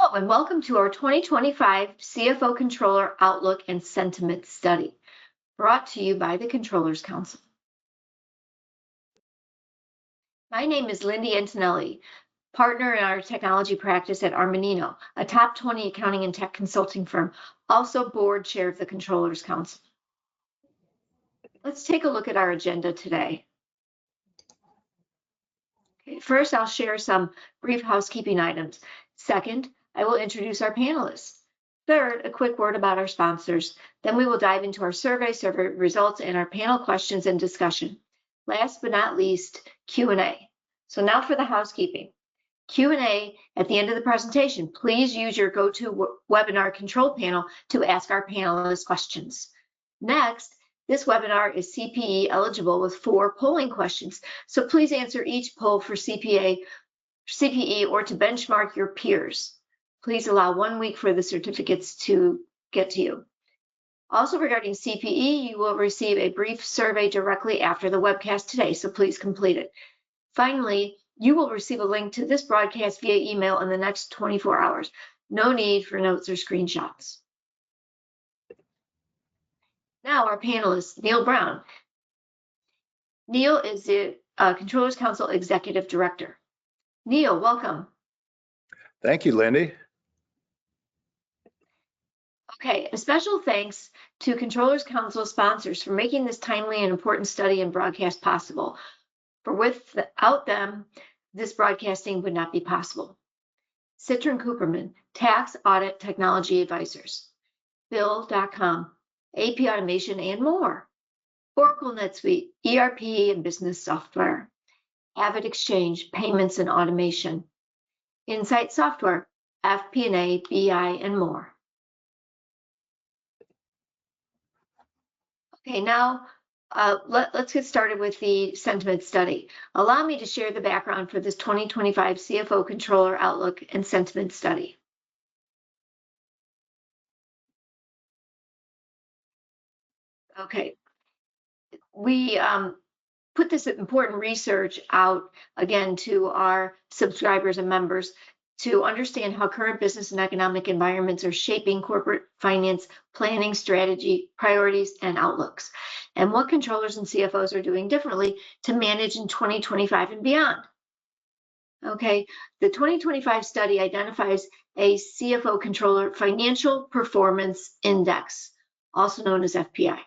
Hello and welcome to our 2025 CFO Controller Outlook and Sentiment Study, brought to you by the Controllers Council. My name is Lindy Antonelli, partner in our technology practice at Armanino, a top 20 accounting and tech consulting firm, also board chair of the Controllers Council. Let's take a look at our agenda today. Okay, first, I'll share some brief housekeeping items. Second, I will introduce our panelists. Third, a quick word about our sponsors. Then we will dive into our survey results and our panel questions and discussion. Last but not least, Q&A. So now for the housekeeping. Q&A at the end of the presentation. Please use your GoToWebinar control panel to ask our panelists questions. Next, this webinar is CPE eligible with 4 polling questions. So please answer each poll for CPE or to benchmark your peers. Please allow 1 week for the certificates to get to you. Also regarding CPE, you will receive a brief survey directly after the webcast today, so please complete it. Finally, you will receive a link to this broadcast via email in the next 24 hours. No need for notes or screenshots. Now our panelist, Neil Brown. Neil is the Controllers Council Executive Director. Neil, welcome. Thank you, Lindy. Okay, a special thanks to Controllers Council sponsors for making this timely and important study and broadcast possible. For without them, this broadcasting would not be possible. Citron Cooperman, Tax Audit Technology Advisors, Bill.com, AP Automation, and more. Oracle NetSuite, ERP and business software. Avid Exchange, payments and automation. Insight Software, FP&A, BI, and more. Okay, now let's get started with the sentiment study. Allow me to share the background for this 2025 CFO Controller Outlook and Sentiment Study. Okay, we put this important research out again to our subscribers and members to understand how current business and economic environments are shaping corporate finance planning strategy, priorities, and outlooks, and what controllers and CFOs are doing differently to manage in 2025 and beyond. Okay, the 2025 study identifies a CFO Controller Financial Performance Index, also known as FPI,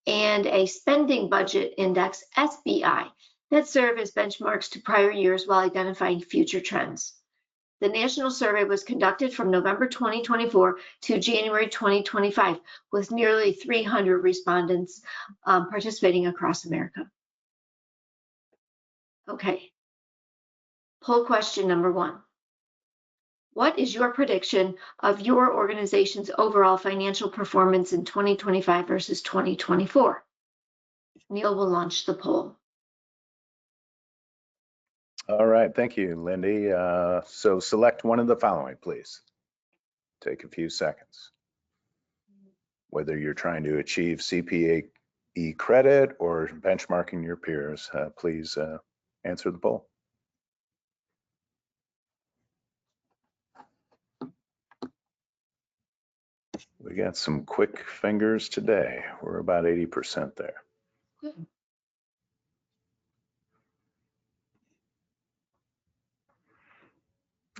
and a Spending Budget Index, SBI, that serve as benchmarks to prior years while identifying future trends. The national survey was conducted from November 2024 to January 2025, with nearly 300 respondents participating across America. Okay, poll question number 1. What is your prediction of your organization's overall financial performance in 2025 versus 2024? Neil will launch the poll. All right, thank you, Lindy. So select one of the following, please. Take a few seconds. Whether you're trying to achieve CPE credit or benchmarking your peers, please answer the poll. We got some quick fingers today. We're about 80% there. Good.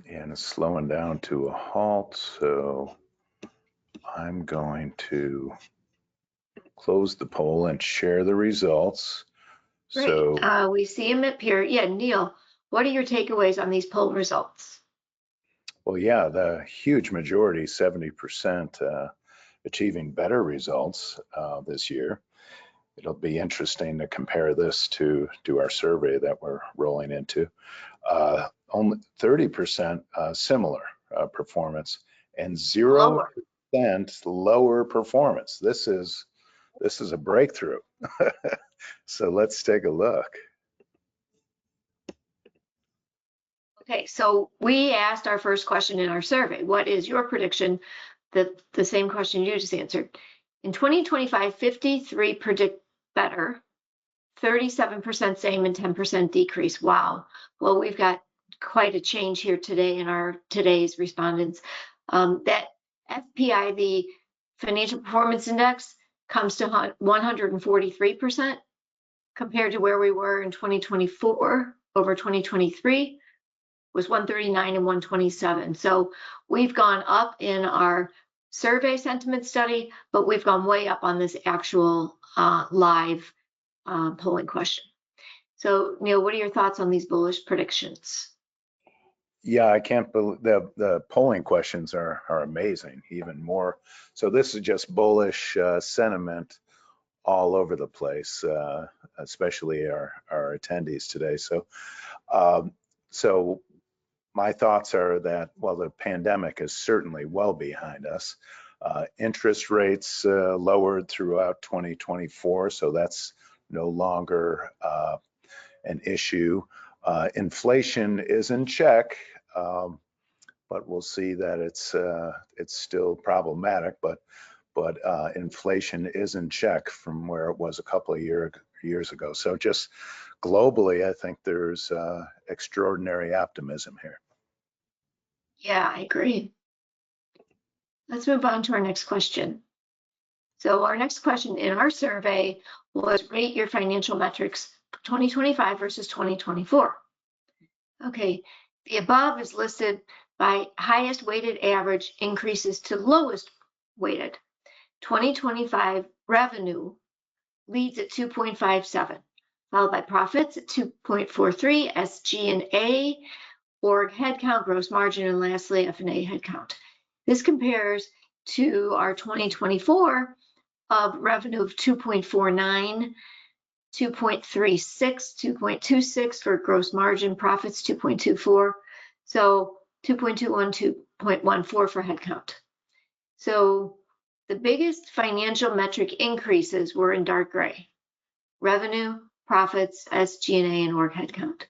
And it's slowing down to a halt, so I'm going to close the poll and share the results. Great. So we see him appear. Yeah, Neil, what are your takeaways on these poll results? well, yeah, the huge majority, 70%, achieving better results this year. It'll be interesting to compare this to our survey that we're rolling into. Only 30% similar performance and 0% lower performance. This is a breakthrough. So let's take a look. Okay, so we asked our first question in our survey. What is your prediction? The same question you just answered. In 2025, 53 predict better, 37% same, and 10% decrease. Wow. Well, we've got quite a change here today in our today's respondents. That FPI, the Financial Performance Index, comes to 143% compared to where we were in 2024 over 2023 was 139 and 127. So we've gone up in our survey sentiment study, but we've gone way up on this actual live polling question. So Neil, what are your thoughts on these bullish predictions? Yeah, I can't believe the polling questions are amazing, even more. So this is just bullish sentiment all over the place, especially our attendees today. So my thoughts are that, well, the pandemic is certainly well behind us. Interest rates lowered throughout 2024, so that's no longer an issue. Inflation is in check, but we'll see that it's still problematic. But inflation is in check from where it was a couple of years ago. So just globally, I think there's extraordinary optimism here. Yeah, I agree. Let's move on to our next question. So our next question in our survey was rate your financial metrics 2025 versus 2024. Okay, the above is listed by highest weighted average increases to lowest weighted. 2025 revenue leads at 2.57, followed by profits at 2.43, SG&A, org headcount, gross margin, and lastly, F&A headcount. This compares to our 2024 of revenue of 2.49, 2.36, 2.26 for gross margin, profits 2.24, so 2.21, 2.14 for headcount. So the biggest financial metric increases were in dark gray: revenue, profits, SG&A, and org headcount.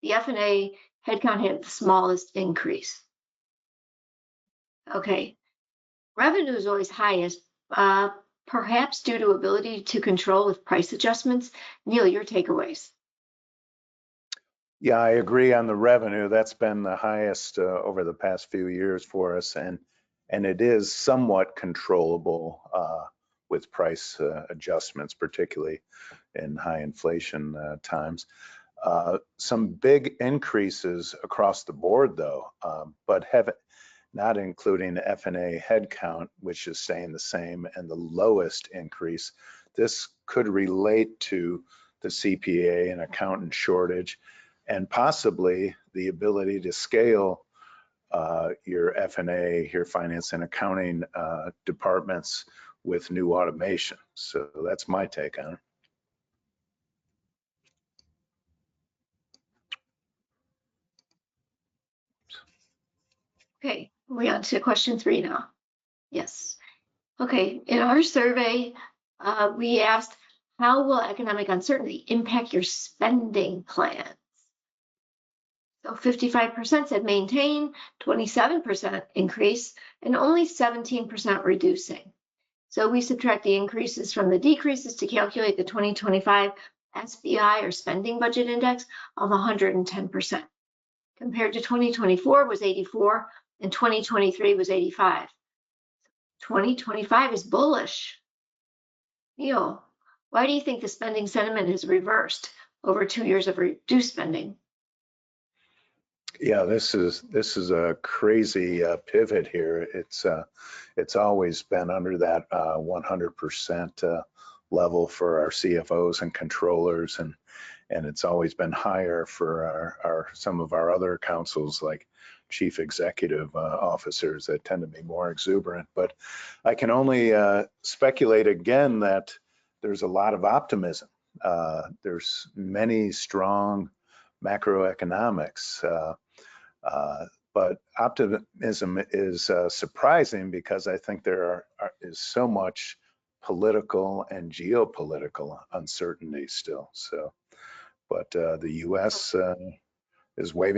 The F&A headcount had the smallest increase. Okay, revenue is always highest, perhaps due to ability to control with price adjustments. Neil, your takeaways. Yeah, I agree on the revenue. That's been the highest over the past few years for us, and it is somewhat controllable with price adjustments, particularly in high inflation times. Some big increases across the board, though, but not including the F&A headcount, which is staying the same, and the lowest increase. This could relate to the CPA and accountant shortage, and possibly the ability to scale your F&A, your finance and accounting departments with new automation. So that's my take on it. Okay, we're on to question 3 now. Yes. Okay, in our survey, we asked, how will economic uncertainty impact your spending plans? So 55% said maintain, 27% increase, and only 17% reducing. So we subtract the increases from the decreases to calculate the 2025 SBI or spending budget index of 110%. Compared to 2024 was 84 and 2023 was 85. 2025 is bullish. Neil, why do you think the spending sentiment has reversed over 2 years of reduced spending? Yeah, this is a crazy pivot here. It's always been under that 100% level for our CFOs and controllers, and it's always been higher for our some of our other councils, like chief executive officers, that tend to be more exuberant. But I can only speculate again that there's a lot of optimism. There's many strong macroeconomics, but optimism is surprising because I think there is so much political and geopolitical uncertainty still. So, but the U.S. is waving